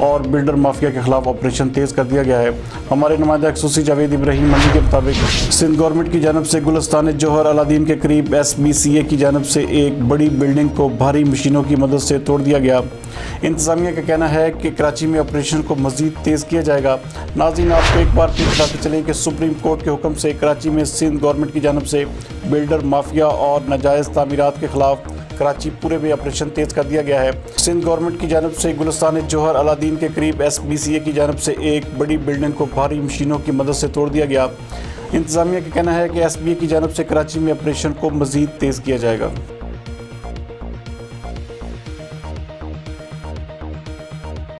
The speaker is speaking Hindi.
और बिल्डर माफिया के खिलाफ ऑपरेशन तेज़ कर दिया गया है। हमारे नुमाइंदा खसूसी जावेद इब्राहिम मंडी के मुताबिक सिंध गवर्नमेंट की जानब से गुलिस्तान जौहर अलादीन के करीब SBCA की जानब से एक बड़ी बिल्डिंग को भारी मशीनों की मदद से तोड़ दिया गया। इंतज़ामिया का कहना है कि कराची में ऑपरेशन को मज़ीद तेज़ किया जाएगा। नाज़रीन, आपको एक बार फिर बताते चलें कि सुप्रीम कोर्ट के हुक्म से कराची में सिंध गवर्नमेंट की जानब से बिल्डर माफिया और नाजायज़ तामीरात के खिलाफ कराची पूरे में ऑपरेशन तेज़ कर दिया गया है। सिंध गवर्नमेंट की जानब से गुलिस्तान जौहर अलादीन के करीब SBCA की जानब से एक बड़ी बिल्डिंग को भारी मशीनों की मदद से तोड़ दिया गया। इंतज़ामिया का कहना है कि SBA की जानब से कराची में ऑपरेशन को मज़ीद तेज़ किया जाएगा।